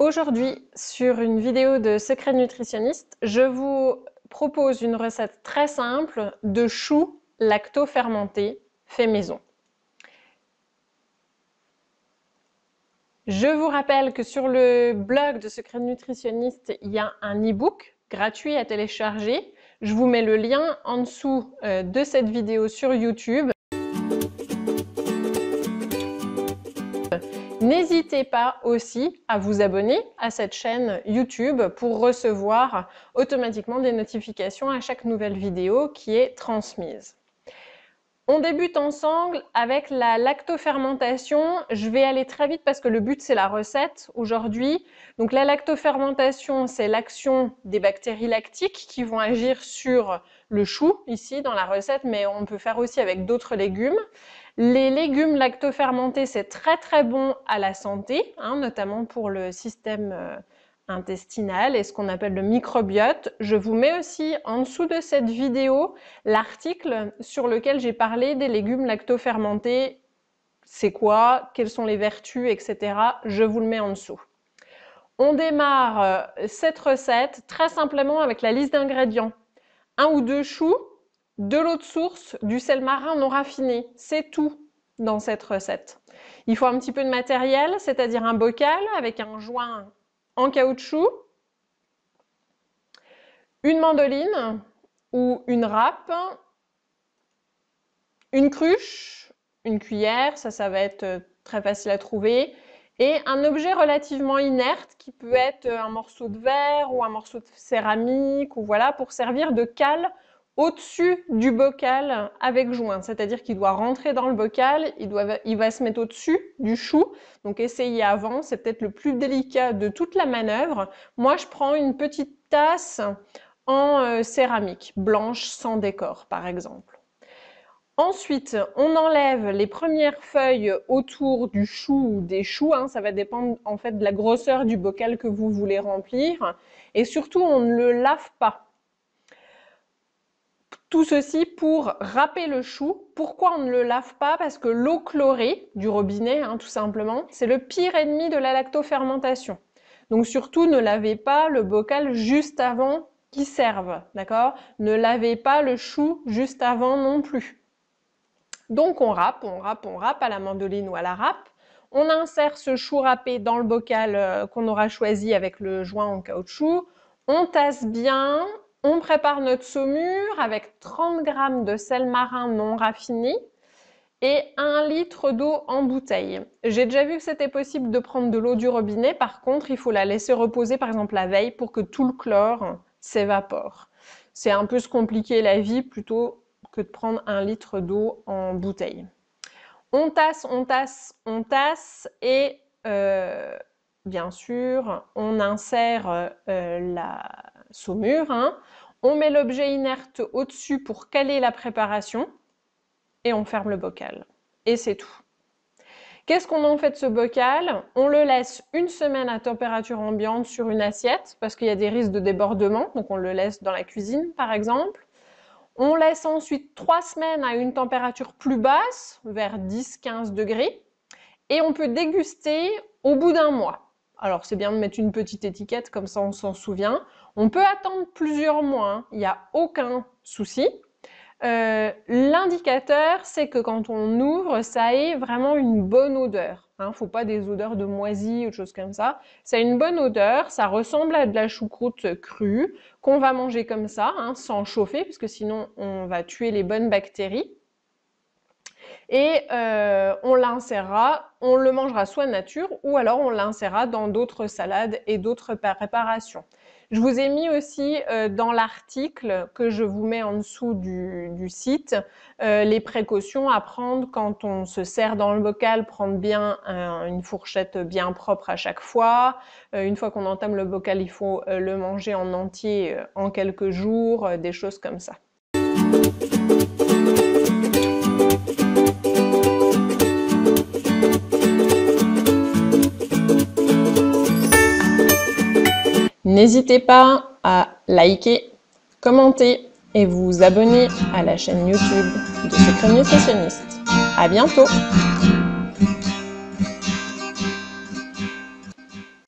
Aujourd'hui, sur une vidéo de Secret Nutritionniste, je vous propose une recette très simple de choux lacto-fermentés fait maison. Je vous rappelle que sur le blog de Secret Nutritionniste, il y a un e-book gratuit à télécharger. Je vous mets le lien en dessous de cette vidéo sur YouTube. N'hésitez pas aussi à vous abonner à cette chaîne YouTube pour recevoir automatiquement des notifications à chaque nouvelle vidéo qui est transmise. On débute ensemble avec la lactofermentation. Je vais aller très vite parce que le but c'est la recette aujourd'hui. Donc la lactofermentation, c'est l'action des bactéries lactiques qui vont agir sur le chou ici dans la recette, mais on peut faire aussi avec d'autres légumes. Les légumes lactofermentés, c'est très bon à la santé, notamment pour le système intestinal et ce qu'on appelle le microbiote. Je vous mets aussi en dessous de cette vidéo l'article sur lequel j'ai parlé des légumes lactofermentés. C'est quoi? Quelles sont les vertus, etc. Je vous le mets en dessous. On démarre cette recette très simplement avec la liste d'ingrédients. 1 ou 2 choux, de l'eau de source, du sel marin non raffiné. C'est tout dans cette recette. Il faut un petit peu de matériel, c'est-à-dire un bocal avec un joint en caoutchouc, une mandoline ou une râpe, une cruche, une cuillère, ça va être très facile à trouver, et un objet relativement inerte qui peut être un morceau de verre ou un morceau de céramique, ou voilà, pour servir de cale au-dessus du bocal avec joint, c'est-à-dire qu'il doit rentrer dans le bocal, il va se mettre au-dessus du chou, donc essayez avant, c'est peut-être le plus délicat de toute la manœuvre. Moi, je prends une petite tasse en céramique, blanche sans décor par exemple. Ensuite, on enlève les premières feuilles autour du chou ou des choux, ça va dépendre en fait de la grosseur du bocal que vous voulez remplir, et surtout on ne le lave pas. Tout ceci pour râper le chou. Pourquoi on ne le lave pas? Parce que l'eau chlorée du robinet, tout simplement, c'est le pire ennemi de la lactofermentation. Donc surtout, ne lavez pas le bocal juste avant qu'il serve, d'accord? Ne lavez pas le chou juste avant non plus. Donc on râpe à la mandoline ou à la râpe. On insère ce chou râpé dans le bocal qu'on aura choisi avec le joint en caoutchouc. On tasse bien. On prépare notre saumure avec 30 g de sel marin non raffiné et 1 litre d'eau en bouteille. J'ai déjà vu que c'était possible de prendre de l'eau du robinet, par contre il faut la laisser reposer par exemple la veille pour que tout le chlore s'évapore. C'est un peu se compliquer la vie plutôt que de prendre 1 litre d'eau en bouteille. On tasse et bien sûr on insère la saumure, on met l'objet inerte au-dessus pour caler la préparation et on ferme le bocal. Et c'est tout. Qu'est-ce qu'on en fait de ce bocal? On le laisse 1 semaine à température ambiante sur une assiette parce qu'il y a des risques de débordement, donc on le laisse dans la cuisine par exemple. On laisse ensuite 3 semaines à une température plus basse, vers 10-15 degrés, et on peut déguster au bout d'1 mois. Alors c'est bien de mettre une petite étiquette, comme ça on s'en souvient. On peut attendre plusieurs mois, il n'y a aucun souci. L'indicateur, c'est que quand on ouvre, ça ait vraiment une bonne odeur. Faut pas des odeurs de moisi ou de choses comme ça. Ça a une bonne odeur, ça ressemble à de la choucroute crue, qu'on va manger comme ça, sans chauffer, parce que sinon on va tuer les bonnes bactéries. Et on l'insérera, on le mangera soit nature, ou alors on l'insérera dans d'autres salades et d'autres préparations. Je vous ai mis aussi dans l'article que je vous mets en dessous du site les précautions à prendre quand on se sert dans le bocal, prendre bien une fourchette bien propre à chaque fois. Une fois qu'on entame le bocal, il faut le manger en entier en quelques jours, des choses comme ça. N'hésitez pas à liker, commenter et vous abonner à la chaîne YouTube de Secret Nutritionniste. À bientôt!